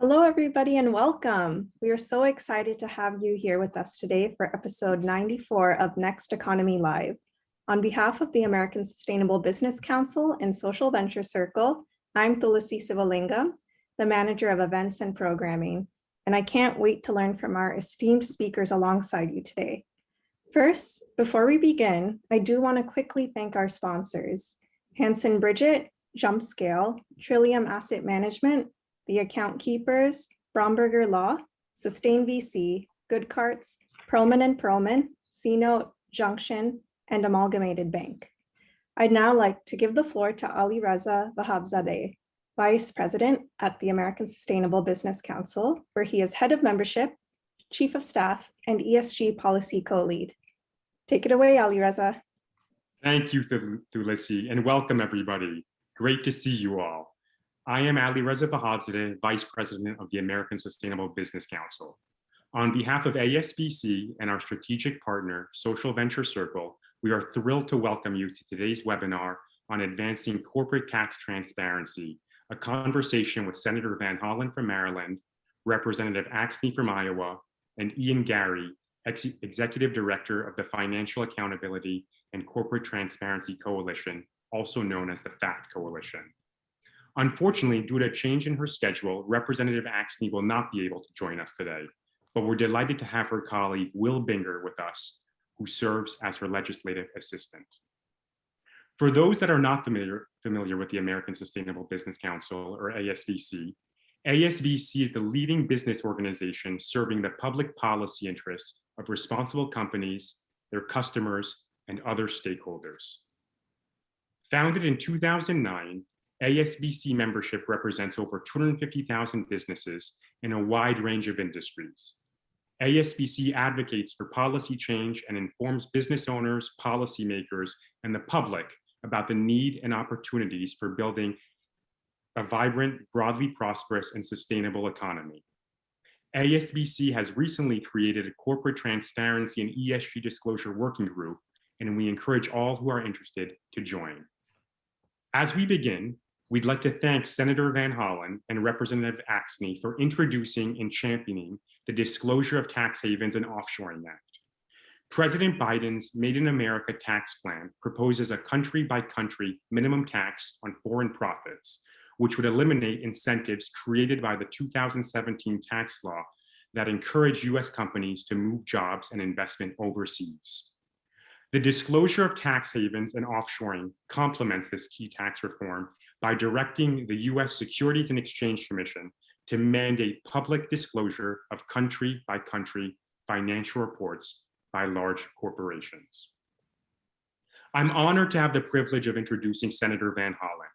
Hello, everybody, and welcome. We are so excited to have you here with us today for episode 94 of Next Economy Live. On behalf of the American Sustainable Business Council and Social Venture Circle, I'm Tulasi Sivalingam, the manager of events and programming, and I can't wait to learn from our esteemed speakers alongside you today. First, before we begin, I do want to quickly thank our sponsors, Hanson Bridget, Jumpscale, Trillium Asset Management, The Account Keepers, Bromberger Law, Sustain VC, Good Carts, Perlman & Perlman, C-Note, Junction, and Amalgamated Bank. I'd now like to give the floor to Ali Reza Vahabzadeh, Vice President at the American Sustainable Business Council, where he is Head of Membership, Chief of Staff, and ESG Policy Co-Lead. Take it away, Ali Reza. Thank you, Tulasi, and welcome everybody. Great to see you all. I am Ali Reza Vahabzadeh, Vice President of the American Sustainable Business Council. On behalf of ASBC and our strategic partner, Social Venture Circle, we are thrilled to welcome you to today's webinar on advancing corporate tax transparency, a conversation with Senator Van Hollen from Maryland, Representative Axne from Iowa, and Ian Gary, Executive Director of the Financial Accountability and Corporate Transparency Coalition, also known as the FACT Coalition. Unfortunately, due to a change in her schedule, Representative Axne will not be able to join us today, but we're delighted to have her colleague, Will Binger, with us, who serves as her legislative assistant. For those that are not familiar with the American Sustainable Business Council, or ASBC, ASBC is the leading business organization serving the public policy interests of responsible companies, their customers, and other stakeholders. Founded in 2009, ASBC membership represents over 250,000 businesses in a wide range of industries. ASBC advocates for policy change and informs business owners, policymakers, and the public about the need and opportunities for building a vibrant, broadly prosperous, and sustainable economy. ASBC has recently created a corporate transparency and ESG disclosure working group, and we encourage all who are interested to join. As we begin, we'd like to thank Senator Van Hollen and Representative Axne for introducing and championing the Disclosure of Tax Havens and Offshoring Act. President Biden's Made in America tax plan proposes a country-by-country minimum tax on foreign profits, which would eliminate incentives created by the 2017 tax law that encourage US companies to move jobs and investment overseas. The disclosure of tax havens and offshoring complements this key tax reform by directing the US Securities and Exchange Commission to mandate public disclosure of country-by-country financial reports by large corporations. I'm honored to have the privilege of introducing Senator Van Hollen.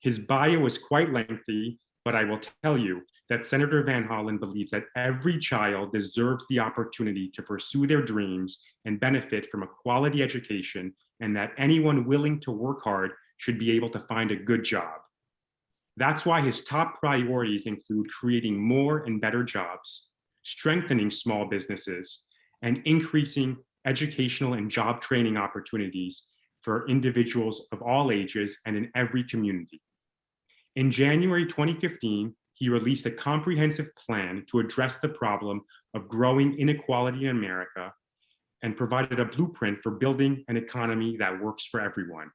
His bio is quite lengthy, but I will tell you that Senator Van Hollen believes that every child deserves the opportunity to pursue their dreams and benefit from a quality education, and that anyone willing to work hard should be able to find a good job. That's why his top priorities include creating more and better jobs, strengthening small businesses, and increasing educational and job training opportunities for individuals of all ages and in every community. In January 2015, he released a comprehensive plan to address the problem of growing inequality in America and provided a blueprint for building an economy that works for everyone,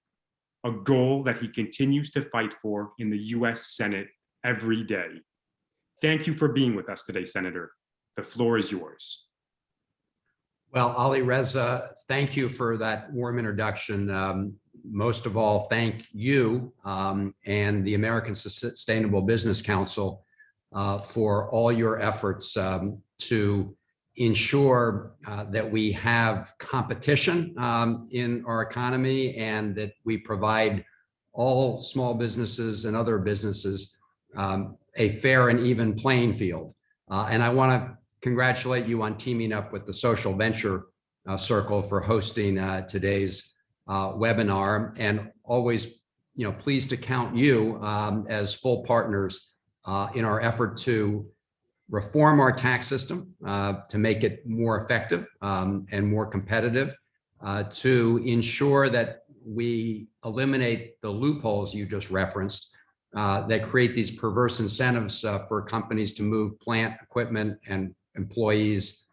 a goal that he continues to fight for in the US Senate every day. Thank you for being with us today, Senator. The floor is yours. Well, Ali Reza, thank you for that warm introduction. Most of all, thank you and the American Sustainable Business Council for all your efforts to ensure that we have competition in our economy and that we provide all small businesses and other businesses a fair and even playing field. And I want to congratulate you on teaming up with the Social Venture Circle for hosting today's webinar, and always, pleased to count you as full partners in our effort to reform our tax system to make it more effective and more competitive, to ensure that we eliminate the loopholes you just referenced that create these perverse incentives for companies to move plant, equipment, and employees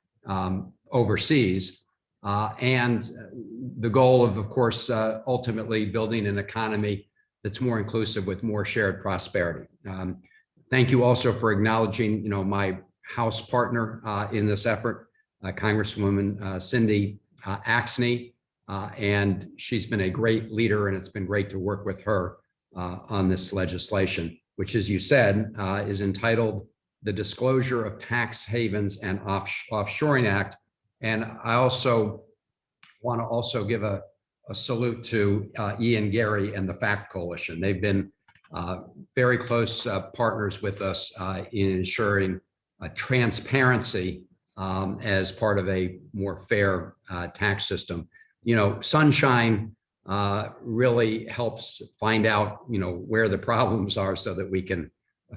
overseas. And the goal of course, ultimately building an economy that's more inclusive with more shared prosperity. Thank you also for acknowledging, my House partner in this effort, Congresswoman Cindy Axne, and she's been a great leader, and it's been great to work with her on this legislation, which, as you said, is entitled the Disclosure of Tax Havens and Offshoring Act. And I also want to also give a salute to Ian Gary and the FACT Coalition. They've been very close partners with us in ensuring transparency as part of a more fair tax system. Sunshine really helps find out, where the problems are so that we can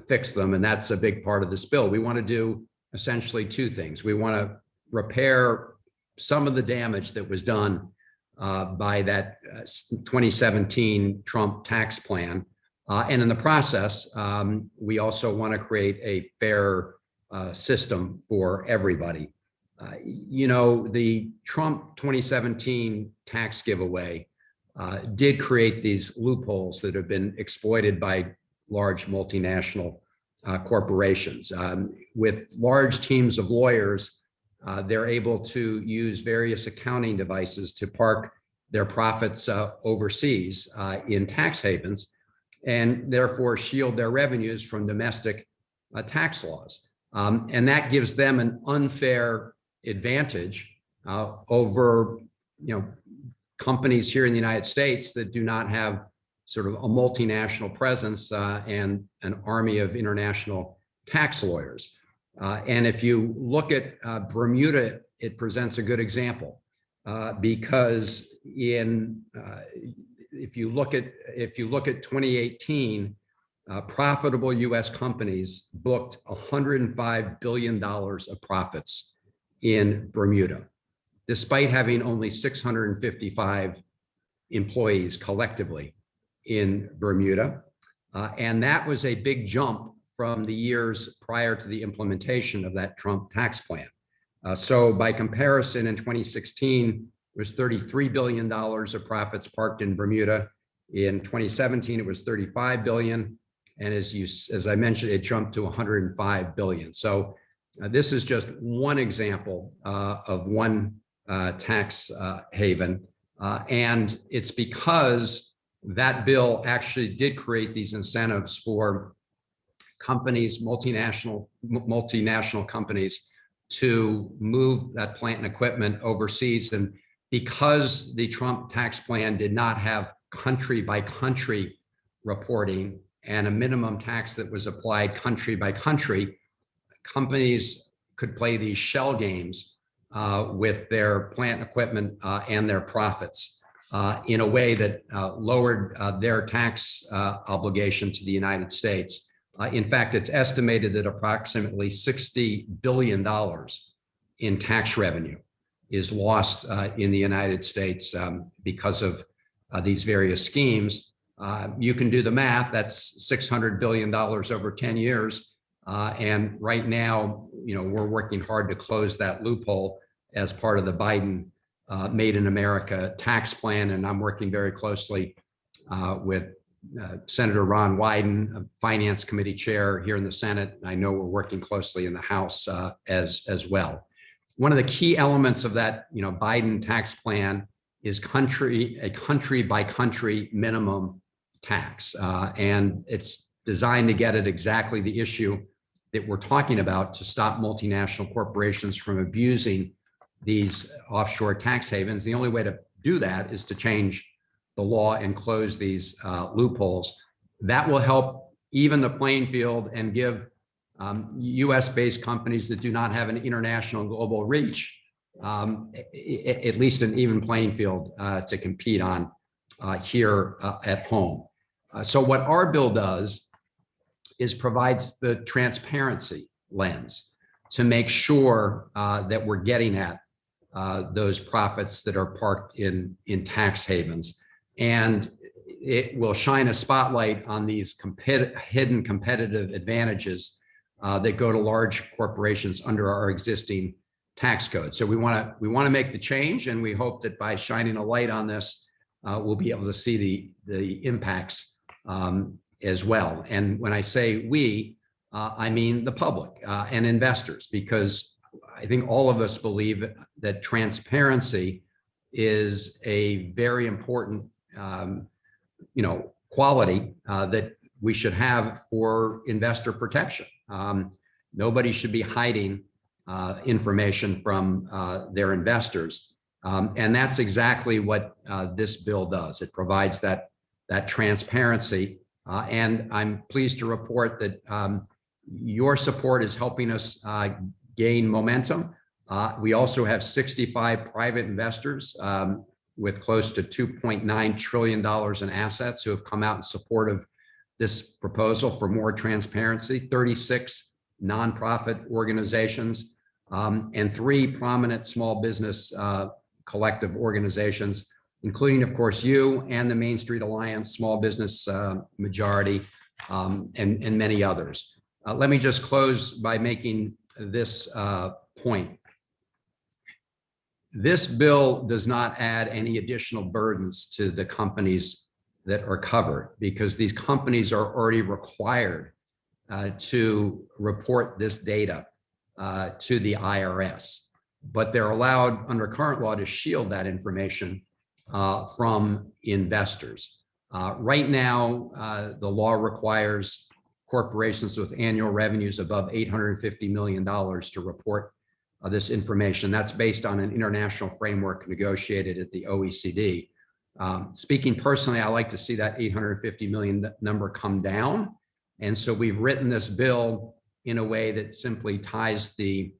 fix them. And that's a big part of this bill. We want to do essentially two things. We want to repair some of the damage that was done by that 2017 Trump tax plan. And in the process, we also want to create a fair system for everybody. The Trump 2017 tax giveaway did create these loopholes that have been exploited by large multinational corporations. With large teams of lawyers, they're able to use various accounting devices to park their profits overseas in tax havens, and therefore shield their revenues from domestic tax laws. And that gives them an unfair advantage over, companies here in the United States that do not have sort of a multinational presence and an army of international tax lawyers. And if you look at Bermuda, it presents a good example because if you look at 2018, profitable U.S. companies booked $105 billion of profits in Bermuda, despite having only 655 employees collectively in Bermuda. And that was a big jump from the years prior to the implementation of that Trump tax plan. So by comparison, in 2016, it was $33 billion of profits parked in Bermuda. In 2017, it was $35 billion. And as I mentioned, it jumped to $105 billion. So this is just one example of one tax haven. And it's because that bill actually did create these incentives for companies, multinational companies, to move that plant and equipment overseas. And because the Trump tax plan did not have country by country reporting and a minimum tax that was applied country by country, companies could play these shell games with their plant equipment and their profits in a way that lowered their tax obligation to the United States. In fact, it's estimated that approximately $60 billion in tax revenue is lost in the United States because of these various schemes. You can do the math. That's $600 billion over 10 years. And right now, we're working hard to close that loophole as part of the Biden Made in America tax plan. And I'm working very closely with Senator Ron Wyden, Finance Committee Chair here in the Senate. I know we're working closely in the House as well. One of the key elements of that, Biden tax plan is a country by country minimum tax. And it's designed to get at exactly the issue that we're talking about, to stop multinational corporations from abusing these offshore tax havens. The only way to do that is to change the law and close these loopholes. That will help even the playing field and give US-based companies that do not have an international global reach at least an even playing field to compete on here at home. So what our bill does is provides the transparency lens to make sure that we're getting at those profits that are parked in tax havens. And it will shine a spotlight on these hidden competitive advantages that go to large corporations under our existing tax code. So we want to make the change, and we hope that by shining a light on this, we'll be able to see the impacts as well. And when I say we, I mean the public and investors, because I think all of us believe that transparency is a very important quality that we should have for investor protection. Nobody should be hiding information from their investors. And that's exactly what this bill does. It provides that transparency. And I'm pleased to report that your support is helping us gain momentum. We also have 65 private investors with close to $2.9 trillion in assets who have come out in support of this proposal for more transparency, 36 nonprofit organizations, and 3 prominent small business collective organizations, including, of course, you and the Main Street Alliance, Small Business Majority, and many others. Let me just close by making this point. This bill does not add any additional burdens to the companies that are covered, because these companies are already required to report this data to the IRS, but they're allowed under current law to shield that information from investors. Right now, the law requires corporations with annual revenues above $850 million to report this information. That's based on an international framework negotiated at the OECD. Speaking personally, I like to see that 850 million number come down. And so we've written this bill in a way that simply ties the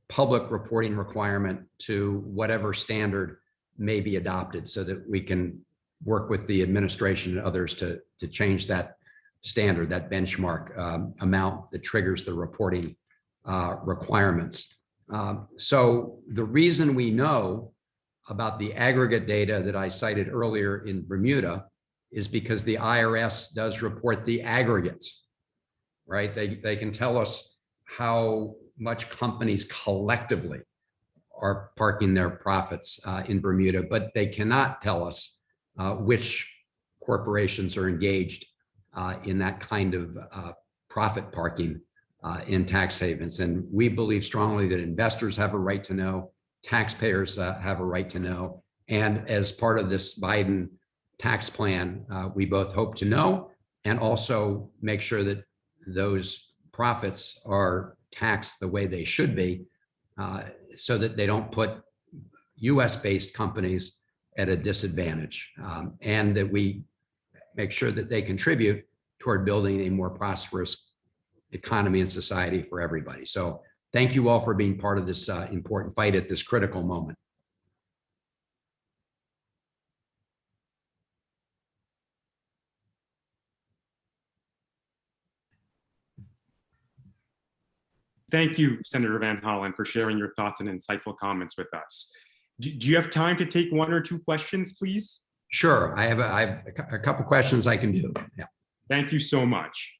public reporting requirement to whatever standard may be adopted, so that we can work with the administration and others to change that standard, that benchmark amount that triggers the reporting requirements. So the reason we know about the aggregate data that I cited earlier in Bermuda is because the IRS does report the aggregates, right? They can tell us how much companies collectively are parking their profits in Bermuda, but they cannot tell us which corporations are engaged in that kind of profit parking in tax havens. And we believe strongly that investors have a right to know, taxpayers have a right to know. And as part of this Biden tax plan, we both hope to know and also make sure that those profits are taxed the way they should be, so that they don't put US-based companies at a disadvantage, and that we make sure that they contribute toward building a more prosperous economy and society for everybody. So thank you all for being part of this important fight at this critical moment. Thank you, Senator Van Hollen, for sharing your thoughts and insightful comments with us. Do you have time to take 1 or 2 questions, please? Sure, I have a couple questions I can do. Yeah. Thank you so much.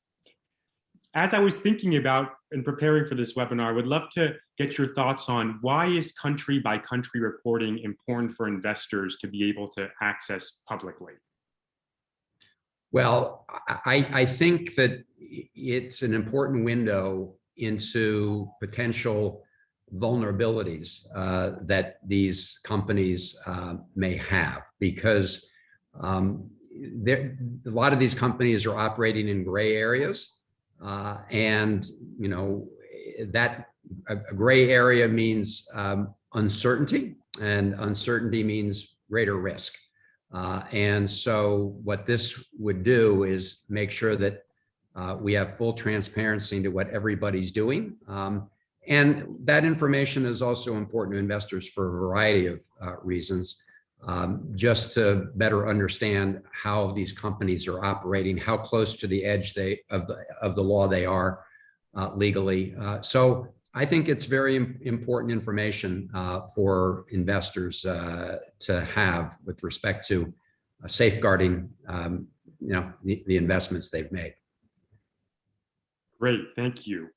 As I was thinking about and preparing for this webinar, I would love to get your thoughts on why is country by country reporting important for investors to be able to access publicly? Well, I think that it's an important window into potential vulnerabilities that these companies may have, because a lot of these companies are operating in gray areas, and that a gray area means uncertainty, and uncertainty means greater risk. And so what this would do is make sure that we have full transparency into what everybody's doing. And that information is also important to investors for a variety of reasons, just to better understand how these companies are operating, how close to the edge of the law they are legally. So I think it's very important information for investors to have with respect to safeguarding, the investments they've made. Great, thank you.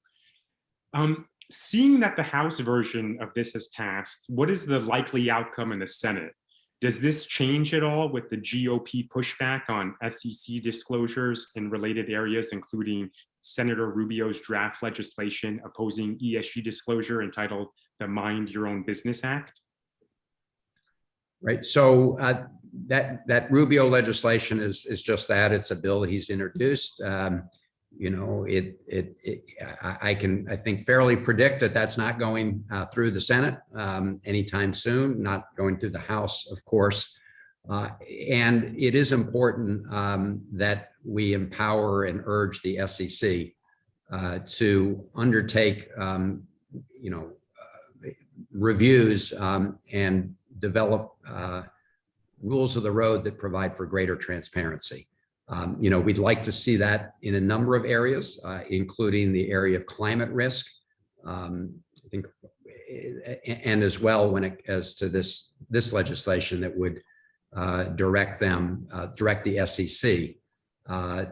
Seeing that the House version of this has passed, what is the likely outcome in the Senate? Does this change at all with the GOP pushback on SEC disclosures in related areas, including Senator Rubio's draft legislation opposing ESG disclosure entitled the Mind Your Own Business Act? Right. So that Rubio legislation is just that. It's a bill he's introduced. I can, I think, fairly predict that that's not going through the Senate anytime soon, not going through the House, of course. And it is important that we empower and urge the SEC to undertake, reviews and develop rules of the road that provide for greater transparency. We'd like to see that in a number of areas, including the area of climate risk. I think, and as well as to this legislation that would direct the SEC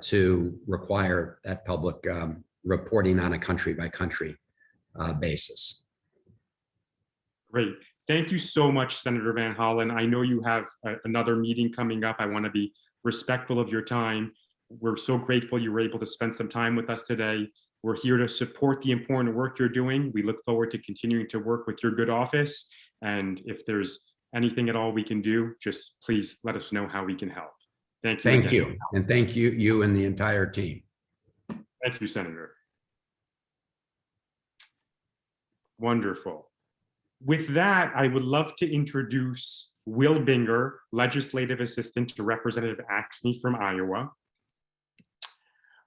to require that public reporting on a country by country basis. Great. Thank you so much, Senator Van Hollen. I know you have another meeting coming up. I want to be respectful of your time. We're so grateful you were able to spend some time with us today. We're here to support the important work you're doing. We look forward to continuing to work with your good office. And if there's anything at all we can do, just please let us know how we can help. Thank you. Thank you. And thank you and the entire team. Thank you, Senator. Wonderful. With that, I would love to introduce Will Binger, Legislative Assistant to Representative Axne from Iowa.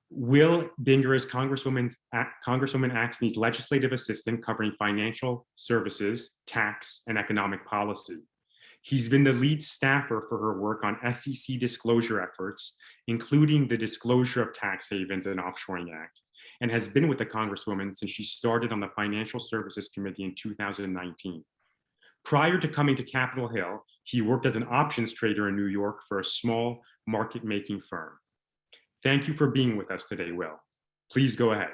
Will Binger is Congresswoman Axne's legislative assistant covering financial services, tax, and economic policy. He's been the lead staffer for her work on SEC disclosure efforts, including the Disclosure of Tax Havens and Offshoring Act, and has been with the Congresswoman since she started on the Financial Services Committee in 2019. Prior to coming to Capitol Hill, he worked as an options trader in New York for a small market-making firm. Thank you for being with us today, Will. Please go ahead.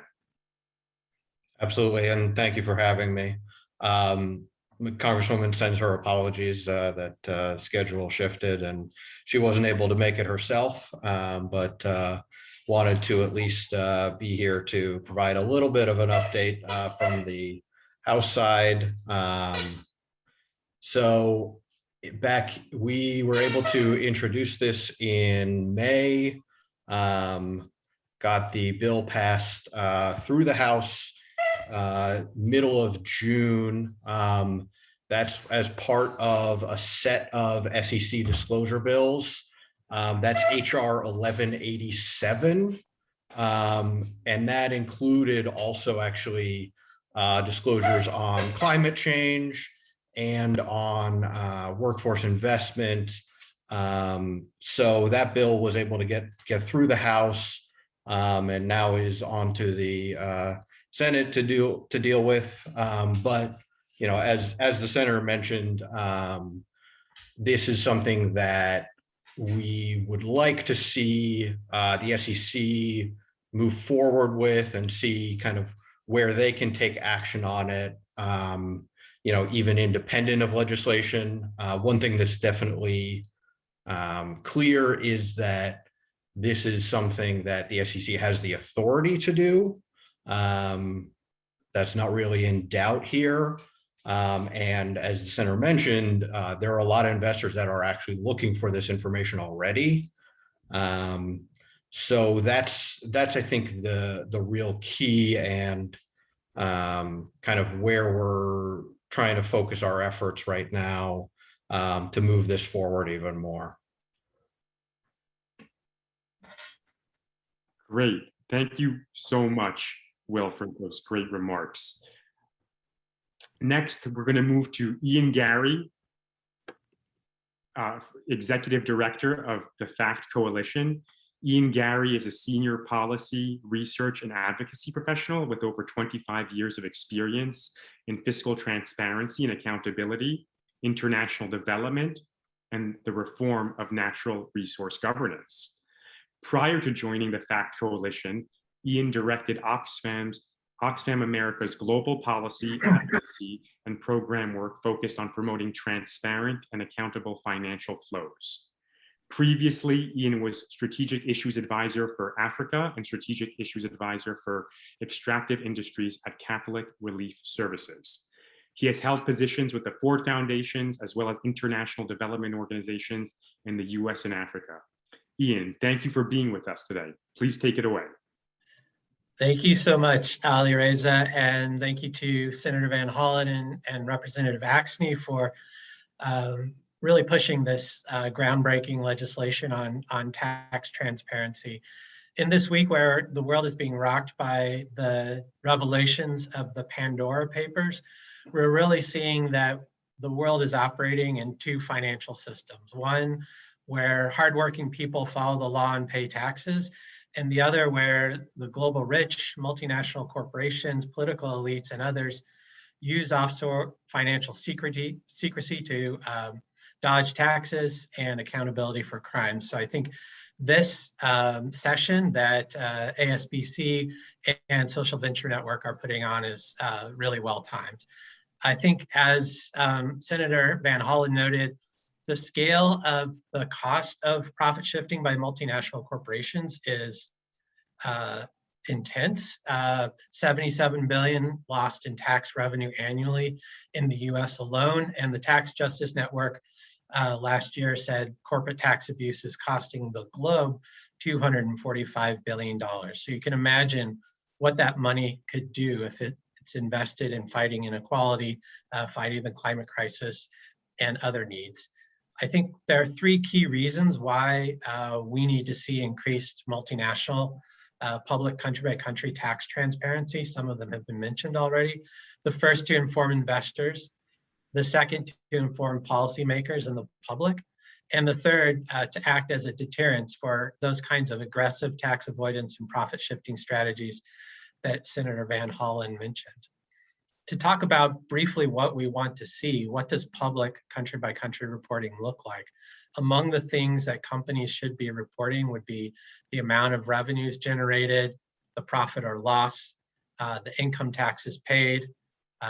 Absolutely, and thank you for having me. Congresswoman sends her apologies that schedule shifted and she wasn't able to make it herself, but wanted to at least be here to provide a little bit of an update from the House side. So we were able to introduce this in May, got the bill passed through the House middle of June. That's as part of a set of SEC disclosure bills. That's HR 1187. And that included also actually disclosures on climate change and on workforce investment. So that bill was able to get through the House and now is on to the Senate to deal with. But as the senator mentioned, this is something that we would like to see the SEC move forward with and see kind of where they can take action on it, even independent of legislation. One thing that's definitely clear is that this is something that the SEC has the authority to do. That's not really in doubt here. And as the senator mentioned, there are a lot of investors that are actually looking for this information already. So that's I think the real key and kind of where we're trying to focus our efforts right now to move this forward even more. Great. Thank you so much, Will, for those great remarks. Next, we're going to move to Ian Gary, Executive Director of the FACT Coalition. Ian Gary is a senior policy, research, and advocacy professional with over 25 years of experience in fiscal transparency and accountability, international development, and the reform of natural resource governance. Prior to joining the FACT Coalition, Ian directed Oxfam America's global policy, advocacy, and program work focused on promoting transparent and accountable financial flows. Previously, Ian was Strategic Issues Advisor for Africa and Strategic Issues Advisor for Extractive Industries at Catholic Relief Services. He has held positions with the Ford Foundations as well as international development organizations in the US and Africa. Ian, thank you for being with us today. Please take it away. Thank you so much, Ali Reza, and thank you to Senator Van Hollen and Representative Axne for really pushing this groundbreaking legislation on tax transparency. In this week where the world is being rocked by the revelations of the Pandora papers, we're really seeing that the world is operating in two financial systems. One where hardworking people follow the law and pay taxes, and the other where the global rich, multinational corporations, political elites, and others use offshore financial secrecy to dodge taxes and accountability for crimes. So I think this session that ASBC and Social Venture Network are putting on is really well timed. I think as Senator Van Hollen noted, the scale of the cost of profit shifting by multinational corporations is intense. 77 billion lost in tax revenue annually in the US alone. And the Tax Justice Network last year said corporate tax abuse is costing the globe $245 billion. So you can imagine what that money could do if it's invested in fighting inequality, fighting the climate crisis, and other needs. I think there are three key reasons why we need to see increased multinational public country-by-country tax transparency. Some of them have been mentioned already. The first, to inform investors. The second, to inform policymakers and the public. And the third, to act as a deterrence for those kinds of aggressive tax avoidance and profit shifting strategies that Senator Van Hollen mentioned. To talk about briefly what we want to see, what does public country-by-country reporting look like? Among the things that companies should be reporting would be the amount of revenues generated, the profit or loss, the income taxes paid,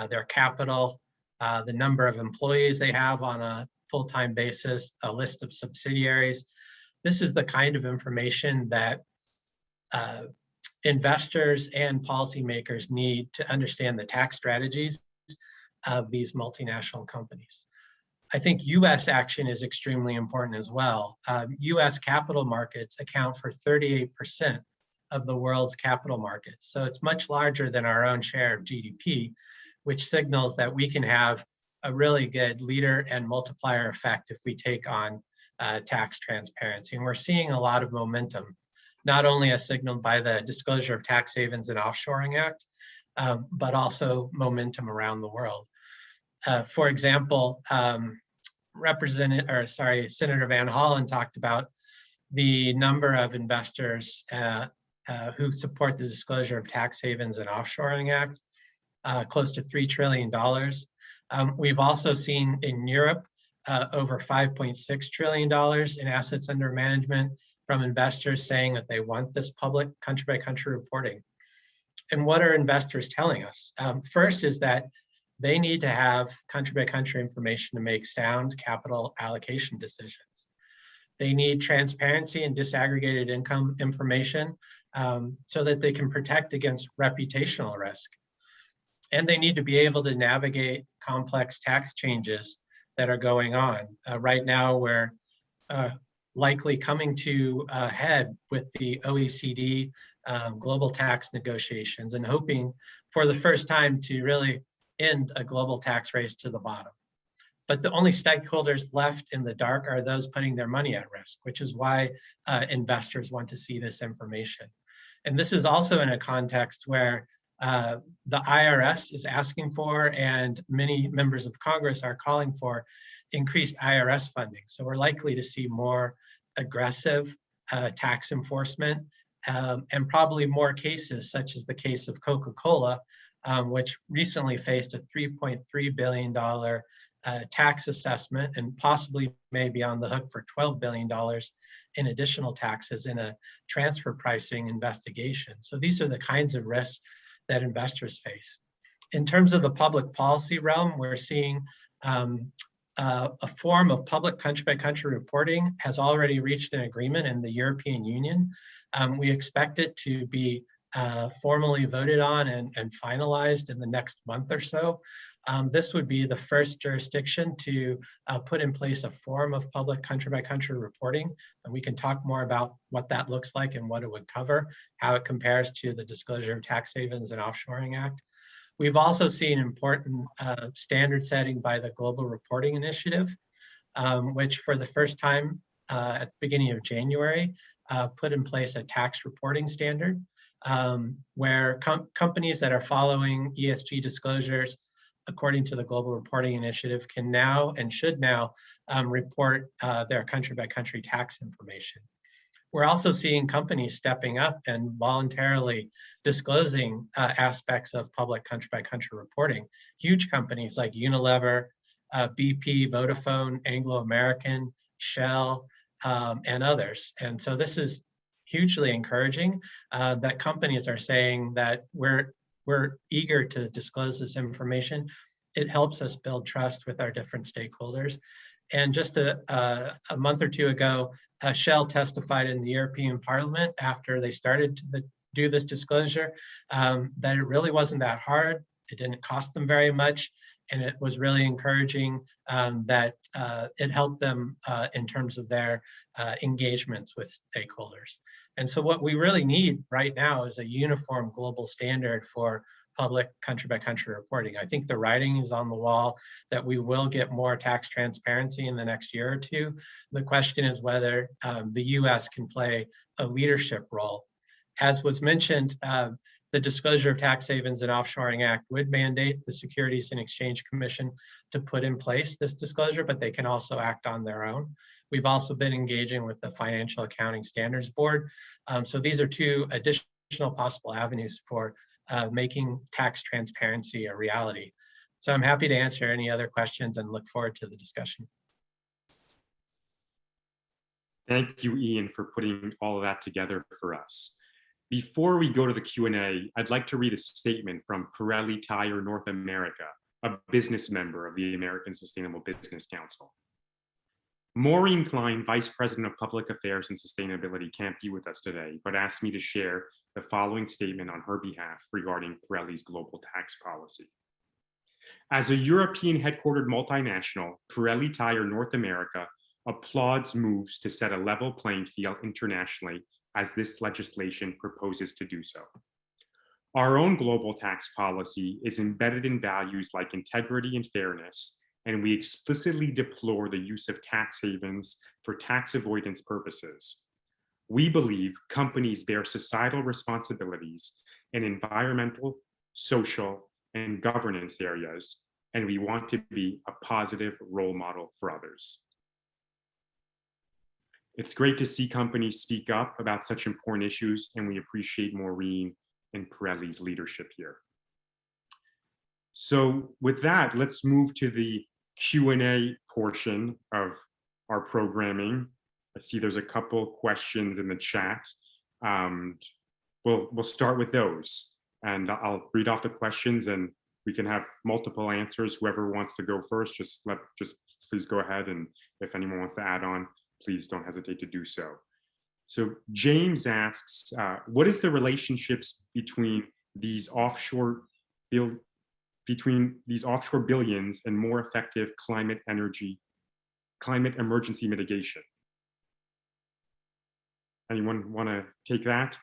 their capital, the number of employees they have on a full-time basis, a list of subsidiaries. This is the kind of information that investors and policymakers need to understand the tax strategies of these multinational companies. I think US action is extremely important as well. US capital markets account for 38% of the world's capital markets. So it's much larger than our own share of GDP, which signals that we can have a really good leader and multiplier effect if we take on tax transparency. And we're seeing a lot of momentum, not only as signaled by the Disclosure of Tax Havens and Offshoring Act, but also momentum around the world. For example, Senator Van Hollen talked about the number of investors who support the Disclosure of Tax Havens and Offshoring Act, close to $3 trillion. We've also seen in Europe over $5.6 trillion in assets under management from investors saying that they want this public country-by-country reporting. And what are investors telling us? First is that they need to have country-by-country information to make sound capital allocation decisions. They need transparency and disaggregated income information so that they can protect against reputational risk. And they need to be able to navigate complex tax changes that are going on. Right now, we're likely coming to a head with the OECD global tax negotiations and hoping for the first time to really end a global tax race to the bottom. But the only stakeholders left in the dark are those putting their money at risk, which is why investors want to see this information. And this is also in a context where the IRS is asking for, and many members of Congress are calling for, increased IRS funding. So we're likely to see more aggressive tax enforcement and probably more cases, such as the case of Coca-Cola, which recently faced a $3.3 billion tax assessment and possibly may be on the hook for $12 billion in additional taxes in a transfer pricing investigation. So these are the kinds of risks that investors face. In terms of the public policy realm, we're seeing a form of public country-by-country reporting has already reached an agreement in the European Union. We expect it to be formally voted on and finalized in the next month or so. This would be the first jurisdiction to put in place a form of public country-by-country reporting. And we can talk more about what that looks like and what it would cover, how it compares to the Disclosure of Tax Havens and Offshoring Act. We've also seen important standard setting by the Global Reporting Initiative, which for the first time at the beginning of January, put in place a tax reporting standard where companies that are following ESG disclosures according to the Global Reporting Initiative can now and should now report their country-by-country tax information. We're also seeing companies stepping up and voluntarily disclosing aspects of public country-by-country reporting. Huge companies like Unilever, BP, Vodafone, Anglo American, Shell, and others. And so this is hugely encouraging that companies are saying that we're eager to disclose this information. It helps us build trust with our different stakeholders. And just a month or two ago, Shell testified in the European Parliament after they started to do this disclosure that it really wasn't that hard. It didn't cost them very much. And it was really encouraging that it helped them in terms of their engagements with stakeholders. And so what we really need right now is a uniform global standard for public country-by-country reporting. I think the writing is on the wall that we will get more tax transparency in the next year or two. The question is whether the US can play a leadership role. As was mentioned, the Disclosure of Tax Havens and Offshoring Act would mandate the Securities and Exchange Commission to put in place this disclosure, but they can also act on their own. We've also been engaging with the Financial Accounting Standards Board. So these are two additional possible avenues for making tax transparency a reality. So I'm happy to answer any other questions and look forward to the discussion. Thank you, Ian, for putting all of that together for us. Before we go to the Q&A, I'd like to read a statement from Pirelli Tire North America, a business member of the American Sustainable Business Council. Maureen Klein, Vice President of Public Affairs and Sustainability, can't be with us today, but asked me to share the following statement on her behalf regarding Pirelli's global tax policy. As a European headquartered multinational, Pirelli Tire North America applauds moves to set a level playing field internationally as this legislation proposes to do so. Our own global tax policy is embedded in values like integrity and fairness, and we explicitly deplore the use of tax havens for tax avoidance purposes. We believe companies bear societal responsibilities in environmental, social, and governance areas, and we want to be a positive role model for others. It's great to see companies speak up about such important issues, and we appreciate Maureen and Pirelli's leadership here. So with that, let's move to the Q&A portion of our programming. I see there's a couple questions in the chat. We'll start with those, and I'll read off the questions, and we can have multiple answers. Whoever wants to go first, just please go ahead, and if anyone wants to add on, please don't hesitate to do so. So James asks, what is the relationships between these offshore billions and more effective climate emergency mitigation? Anyone want to take that?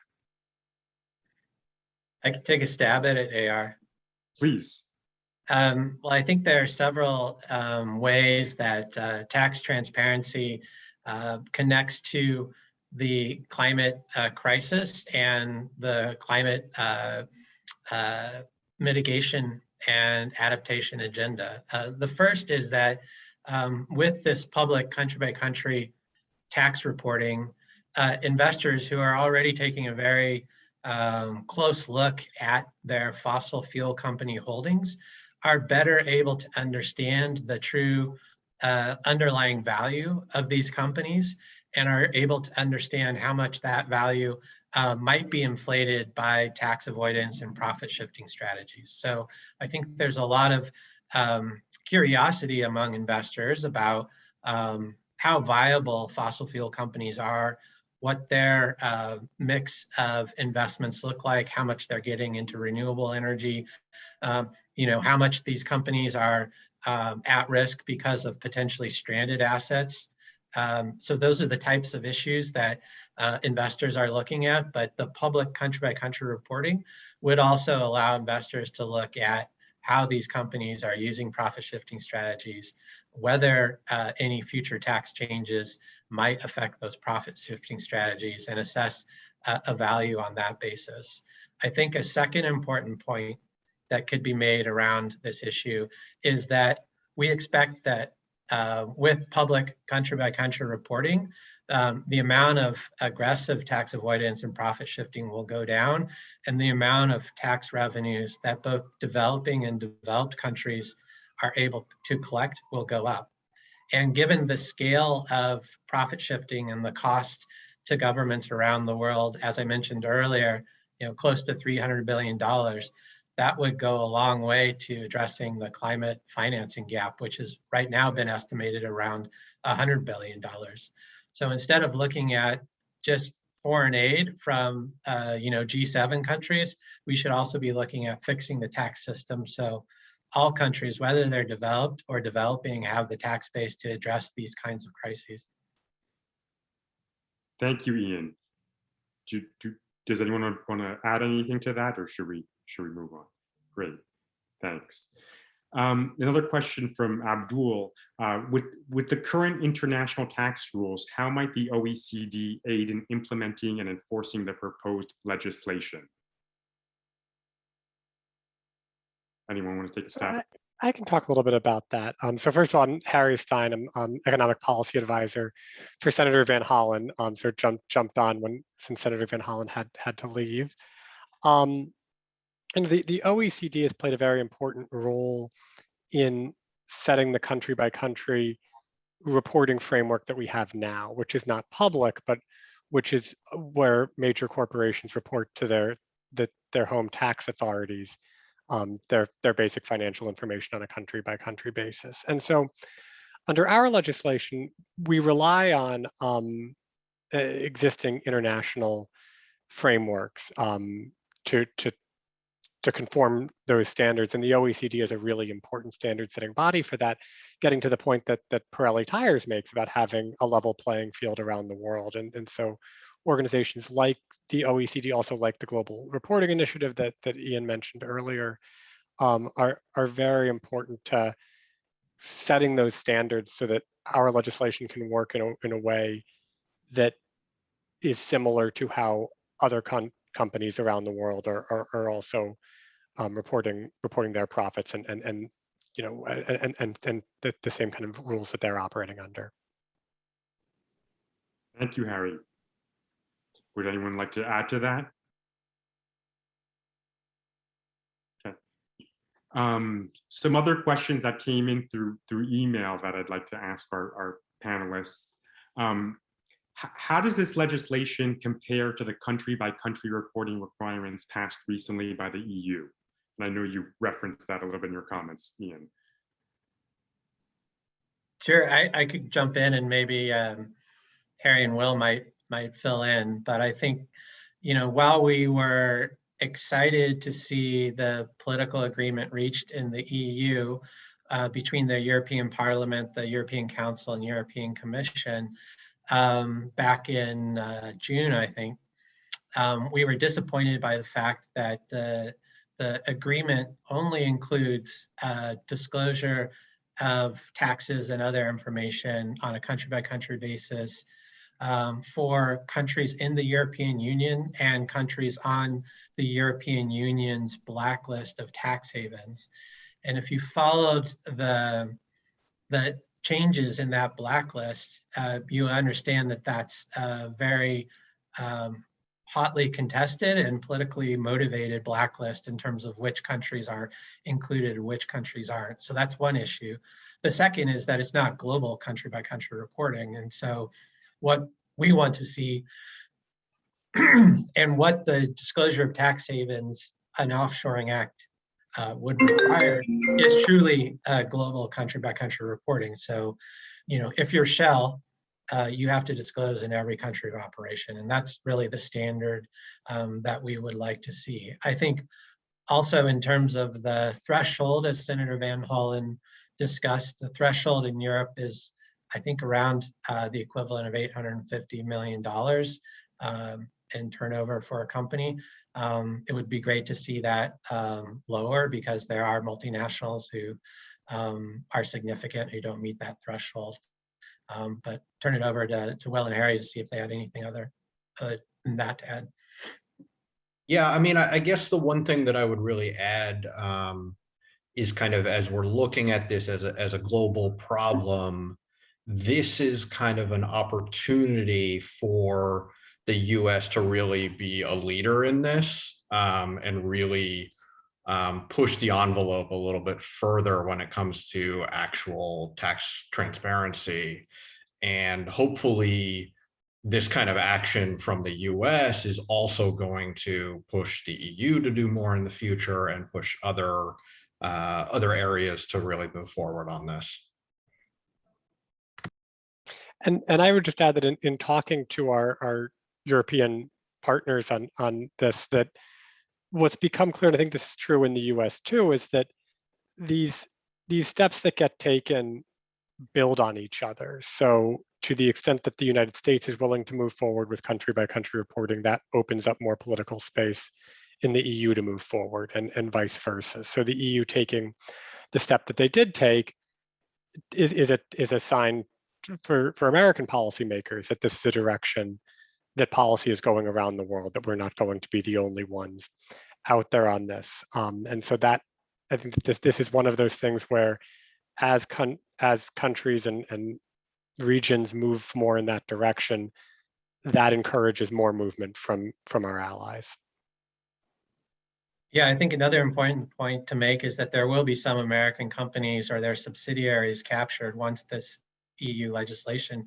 I can take a stab at it, AR. Please. Well, I think there are several ways that tax transparency connects to the climate crisis and the climate mitigation and adaptation agenda. The first is that with this public country-by-country tax reporting, investors who are already taking a very close look at their fossil fuel company holdings are better able to understand the true underlying value of these companies and are able to understand how much that value might be inflated by tax avoidance and profit shifting strategies. So I think there's a lot of curiosity among investors about how viable fossil fuel companies are, what their mix of investments look like, how much they're getting into renewable energy, how much these companies are at risk because of potentially stranded assets. So those are the types of issues that investors are looking at, but the public country by country reporting would also allow investors to look at how these companies are using profit shifting strategies, whether any future tax changes might affect those profit shifting strategies, and assess a value on that basis. I think a second important point that could be made around this issue is that we expect that with public country by country reporting, the amount of aggressive tax avoidance and profit shifting will go down, and the amount of tax revenues that both developing and developed countries are able to collect will go up. And given the scale of profit shifting and the cost to governments around the world, as I mentioned earlier, close to $300 billion, that would go a long way to addressing the climate financing gap, which has right now been estimated around $100 billion. So instead of looking at just foreign aid from G7 countries, we should also be looking at fixing the tax system so all countries, whether they're developed or developing, have the tax base to address these kinds of crises. Thank you, Ian. Does anyone want to add anything to that, or should we move on? Great, thanks. Another question from Abdul. With the current international tax rules, how might the OECD aid in implementing and enforcing the proposed legislation? Anyone want to take a stab? I can talk a little bit about that. So first of all, I'm Harry Stein. I'm economic policy advisor for Senator Van Hollen. So jumped on since Senator Van Hollen had to leave. And the OECD has played a very important role in setting the country by country reporting framework that we have now, which is not public, but which is where major corporations report to their home tax authorities their basic financial information on a country by country basis. And so under our legislation, we rely on existing international frameworks to conform those standards. And the OECD is a really important standard setting body for that, getting to the point that Pirelli Tires makes about having a level playing field around the world. And so organizations like the OECD, also like the Global Reporting Initiative that Ian mentioned earlier, are very important to setting those standards so that our legislation can work in a way that is similar to how other companies around the world are also reporting their profits and the same kind of rules that they're operating under. Thank you, Harry. Would anyone like to add to that? Okay. Some other questions that came in through email that I'd like to ask our panelists. How does this legislation compare to the country by country reporting requirements passed recently by the EU? And I know you referenced that a little bit in your comments, Ian. Sure, I could jump in and maybe Harry and Will might fill in, but I think, while we were excited to see the political agreement reached in the EU between the European Parliament, the European Council, and European Commission back in June, I think, we were disappointed by the fact that the agreement only includes disclosure of taxes and other information on a country by country basis for countries in the European Union and countries on the European Union's blacklist of tax havens. And if you followed the changes in that blacklist, you understand that that's very hotly contested and politically motivated blacklist in terms of which countries are included and which countries aren't. So that's one issue. The second is that it's not global country by country reporting. And so what we want to see and what the Disclosure of Tax Havens and Offshoring Act would require is truly global country by country reporting. So, if you're Shell, you have to disclose in every country of operation. And that's really the standard that we would like to see. I think also in terms of the threshold, as Senator Van Hollen discussed, the threshold in Europe is, I think, around the equivalent of $850 million in turnover for a company. It would be great to see that lower, because there are multinationals who are significant who don't meet that threshold. But turn it over to Will and Harry to see if they had anything other than that to add. Yeah, I mean, I guess the one thing that I would really add is kind of, as we're looking at this as a global problem, this is kind of an opportunity for the US to really be a leader in this and really push the envelope a little bit further when it comes to actual tax transparency. And hopefully this kind of action from the US is also going to push the EU to do more in the future and push other areas to really move forward on this. And I would just add that in talking to our European partners on this, that what's become clear, and I think this is true in the US too, is that these steps that get taken build on each other. So to the extent that the United States is willing to move forward with country by country reporting, that opens up more political space in the EU to move forward, and vice versa. So the EU taking the step that they did take is a sign for American policymakers that this is a direction that policy is going around the world, that we're not going to be the only ones out there on this. And so that, I think that this is one of those things where as countries and regions move more in that direction, that encourages more movement from our allies. Yeah, I think another important point to make is that there will be some American companies or their subsidiaries captured once this EU legislation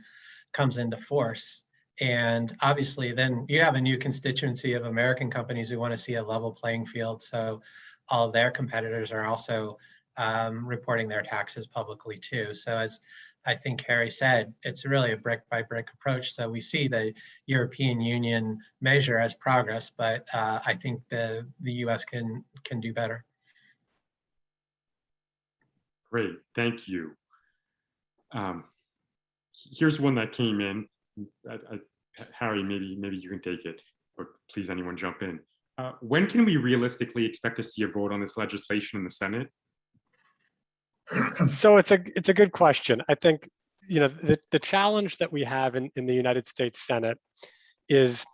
comes into force. And obviously then you have a new constituency of American companies who want to see a level playing field. So all of their competitors are also reporting their taxes publicly too. So as I think Harry said, it's really a brick by brick approach. So we see the European Union measure as progress, but I think the US can do better. Great, thank you. Here's one that came in. Harry, maybe you can take it, or please anyone jump in. When can we realistically expect to see a vote on this legislation in the Senate? So it's a good question. I think the challenge that we have in the United States Senate is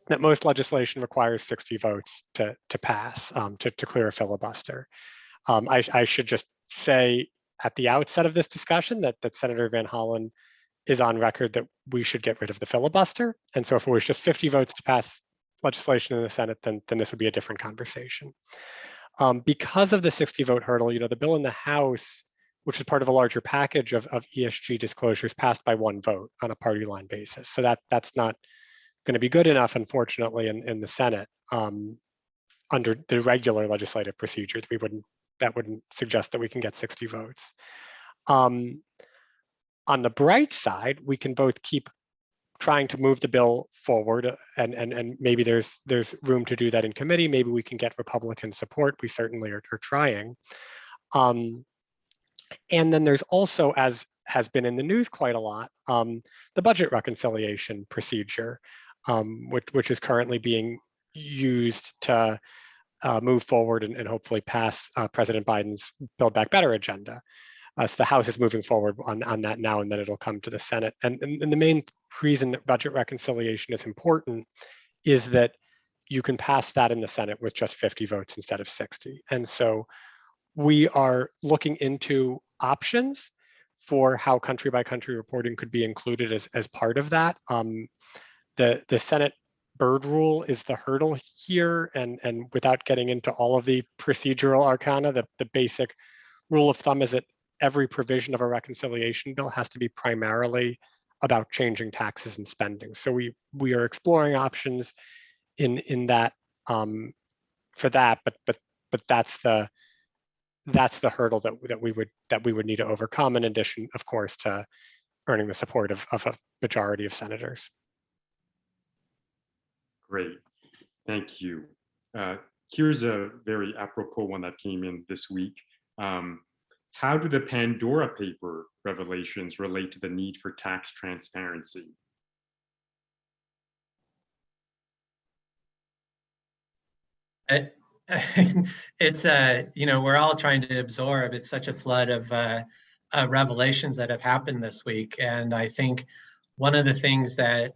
that most legislation requires 60 votes to pass, to clear a filibuster. I should just say at the outset of this discussion that Senator Van Hollen is on record that we should get rid of the filibuster. And so if it was just 50 votes to pass legislation in the Senate, then this would be a different conversation. Because of the 60 vote hurdle, the bill in the House, which is part of a larger package of ESG disclosures, passed by one vote on a party line basis. So that's not going to be good enough, unfortunately, in the Senate under the regular legislative procedures. That wouldn't suggest that we can get 60 votes. On the bright side, we can both keep trying to move the bill forward, and maybe there's room to do that in committee. Maybe we can get Republican support. We certainly are trying. And then there's also, as has been in the news quite a lot, the budget reconciliation procedure, which is currently being used to move forward and hopefully pass President Biden's Build Back Better agenda. So the House is moving forward on that now, and then it'll come to the Senate. And the main reason that budget reconciliation is important is that you can pass that in the Senate with just 50 votes instead of 60. And so we are looking into options for how country by country reporting could be included as part of that. The Senate bird rule is the hurdle here, and without getting into all of the procedural arcana, the basic rule of thumb is that every provision of a reconciliation bill has to be primarily about changing taxes and spending. So we are exploring options in that for that, but that's the hurdle that we would need to overcome, in addition, of course, to earning the support of a majority of senators. Great, thank you. Here's a very apropos one that came in this week. How do the Pandora paper revelations relate to the need for tax transparency? It's we're all trying to absorb. It's such a flood of revelations that have happened this week, and I think one of the things that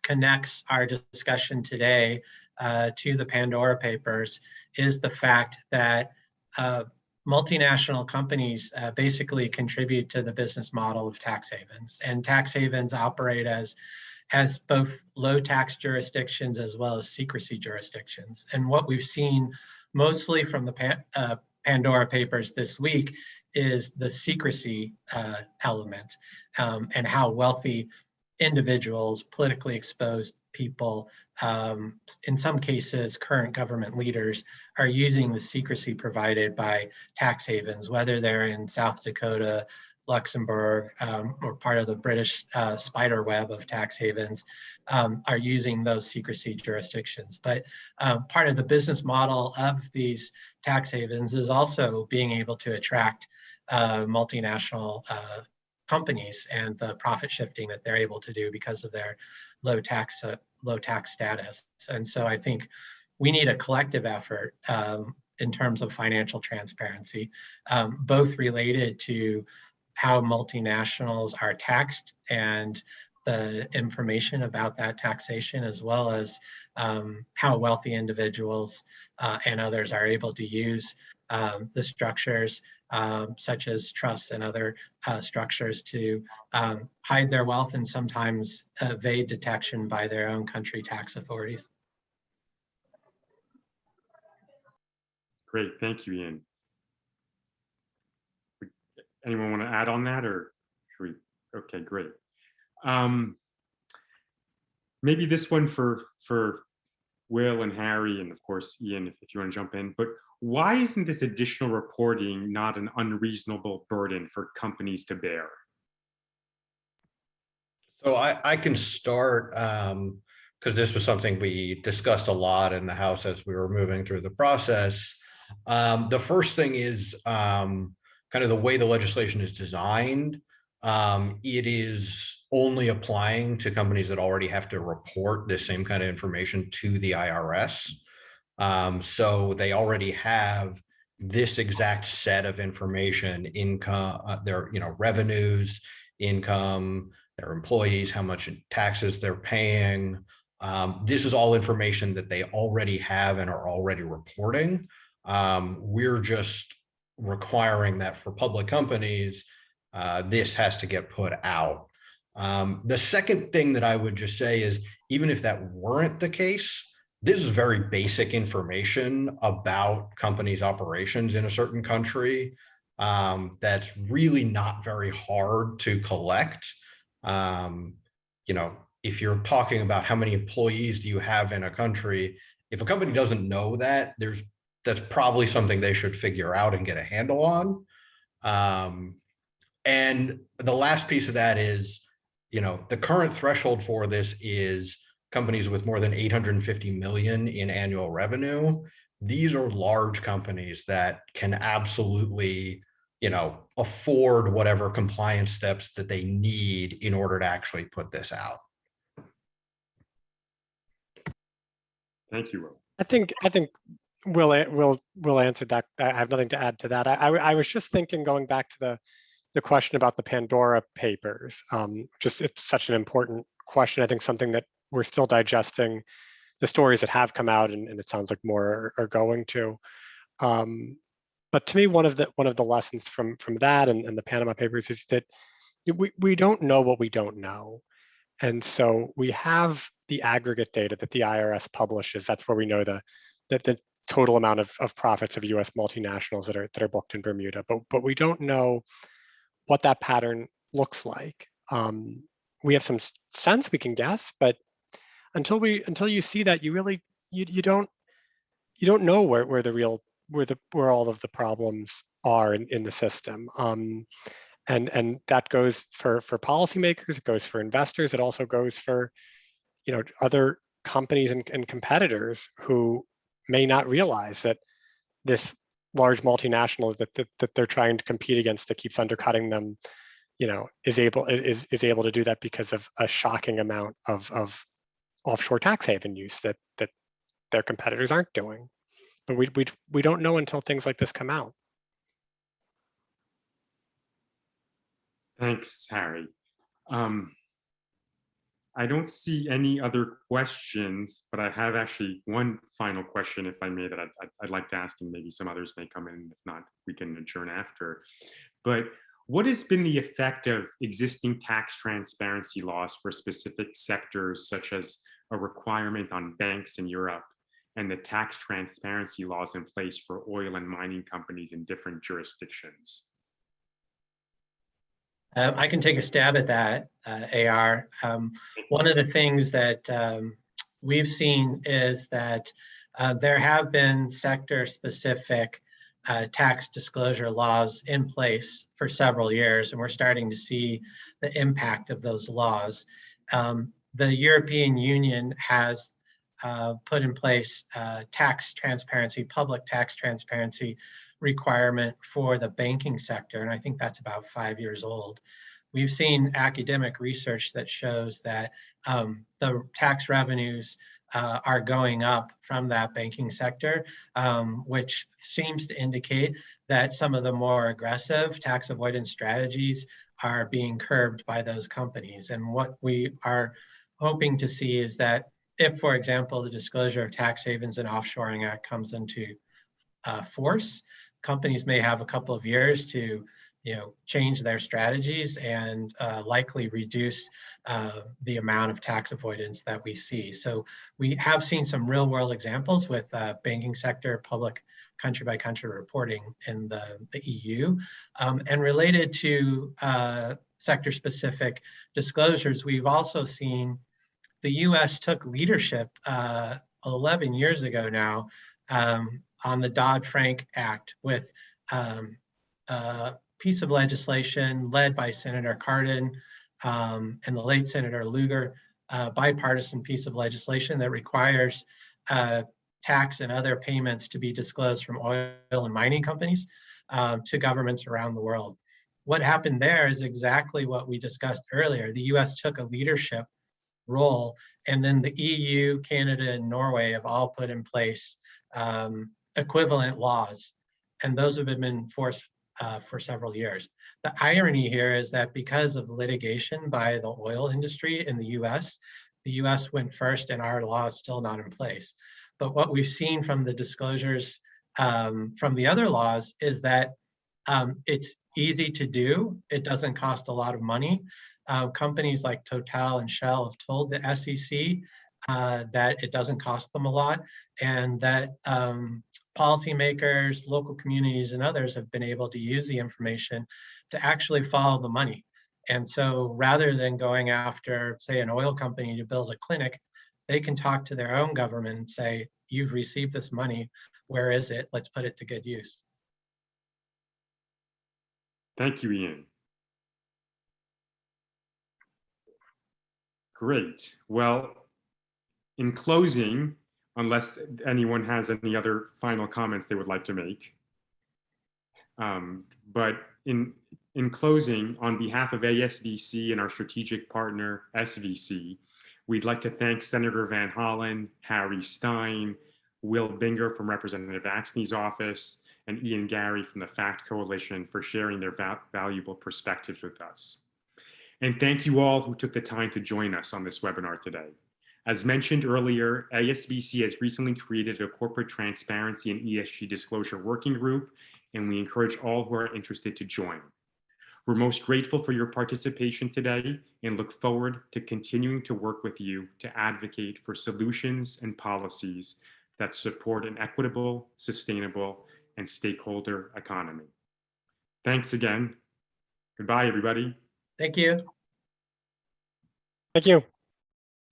connects our discussion today to the Pandora papers is the fact that multinational companies basically contribute to the business model of tax havens, and tax havens operate as both low tax jurisdictions as well as secrecy jurisdictions. And what we've seen mostly from the Pandora papers this week is the secrecy element, and how wealthy individuals, politically exposed people, in some cases, current government leaders, are using the secrecy provided by tax havens, whether they're in South Dakota, Luxembourg, or part of the British spider web of tax havens, are using those secrecy jurisdictions. But part of the business model of these tax havens is also being able to attract multinational companies and the profit shifting that they're able to do because of their low tax status. And so I think we need a collective effort in terms of financial transparency, both related to how multinationals are taxed and the information about that taxation, as well as how wealthy individuals and others are able to use the structures such as trusts and other structures to hide their wealth and sometimes evade detection by their own country tax authorities. Great, thank you, Ian. Anyone want to add on that, or should we? Okay, great. Maybe this one for Will and Harry, and of course Ian, if you want to jump in. But why isn't this additional reporting not an unreasonable burden for companies to bear? So I can start, because this was something we discussed a lot in the House as we were moving through the process. The first thing is kind of the way the legislation is designed. It is only applying to companies that already have to report the same kind of information to the IRS. So they already have this exact set of information: income, their revenues, income, their employees, how much in taxes they're paying. This is all information that they already have and are already reporting. We're just requiring that for public companies, this has to get put out. The second thing that I would just say is, even if that weren't the case, this is very basic information about companies' operations in a certain country that's really not very hard to collect. If you're talking about how many employees do you have in a country, if a company doesn't know that, that's probably something they should figure out and get a handle on. And the last piece of that is, the current threshold for this is companies with more than 850 million in annual revenue. These are large companies that can absolutely, afford whatever compliance steps that they need in order to actually put this out. Thank you, Will. I think Will answered that. I have nothing to add to that. I was just thinking, going back to the question about the Pandora papers. It's such an important question. I think something that we're still digesting, the stories that have come out, and it sounds like more are going to. But to me, one of the lessons from that and the Panama Papers is that we don't know what we don't know. And so we have the aggregate data that the IRS publishes. That's where we know the total amount of profits of U.S. multinationals that are booked in Bermuda. But we don't know what that pattern looks like. We have some sense, we can guess, but until you see that, you really you don't know where all of the problems are in the system. And that goes for policymakers, it goes for investors, it also goes for other companies and competitors who may not realize that this large multinational that they're trying to compete against, that keeps undercutting them, is able to do that because of a shocking amount of offshore tax haven use that their competitors aren't doing. But we don't know until things like this come out. Thanks, Harry. I don't see any other questions, but I have actually one final question, if I may, that I'd like to ask, and maybe some others may come in. If not, we can adjourn after. But what has been the effect of existing tax transparency laws for specific sectors, such as a requirement on banks in Europe and the tax transparency laws in place for oil and mining companies in different jurisdictions? I can take a stab at that, AR. One of the things that we've seen is that there have been sector-specific tax disclosure laws in place for several years, and we're starting to see the impact of those laws. The European Union has put in place tax transparency, public tax transparency requirement for the banking sector, and I think that's about 5 years old. We've seen academic research that shows that the tax revenues are going up from that banking sector, which seems to indicate that some of the more aggressive tax avoidance strategies are being curbed by those companies. And what we are hoping to see is that if, for example, the Disclosure of Tax Havens and Offshoring Act comes into force, companies may have a couple of years to change their strategies and likely reduce the amount of tax avoidance that we see. So we have seen some real world examples with banking sector, public country by country reporting in the EU. And related to sector specific disclosures, we've also seen the US took leadership 11 years ago now on the Dodd-Frank Act with a piece of legislation led by Senator Cardin and the late Senator Lugar, bipartisan piece of legislation that requires tax and other payments to be disclosed from oil and mining companies to governments around the world. What happened there is exactly what we discussed earlier. The US took a leadership role, and then the EU, Canada, and Norway have all put in place equivalent laws, and those have been enforced for several years. The irony here is that because of litigation by the oil industry in the US went first and our law is still not in place. But what we've seen from the disclosures from the other laws is that it's easy to do. It doesn't cost a lot of money. Companies like Total and Shell have told the SEC that it doesn't cost them a lot, and that policymakers, local communities, and others have been able to use the information to actually follow the money. And so rather than going after, say, an oil company to build a clinic, they can talk to their own government and say, you've received this money, where is it? Let's put it to good use. Thank you, Ian. Great. Well, in closing, unless anyone has any other final comments they would like to make, but in closing, on behalf of ASVC and our strategic partner, SVC, we'd like to thank Senator Van Hollen, Harry Stein, Will Binger from Representative Axne's office, and Ian Gary from the FACT Coalition for sharing their valuable perspectives with us. And thank you all who took the time to join us on this webinar today. As mentioned earlier, ASVC has recently created a corporate transparency and ESG disclosure working group, and we encourage all who are interested to join. We're most grateful for your participation today and look forward to continuing to work with you to advocate for solutions and policies that support an equitable, sustainable, and stakeholder economy. Thanks again. Goodbye, everybody. Thank you. Thank you.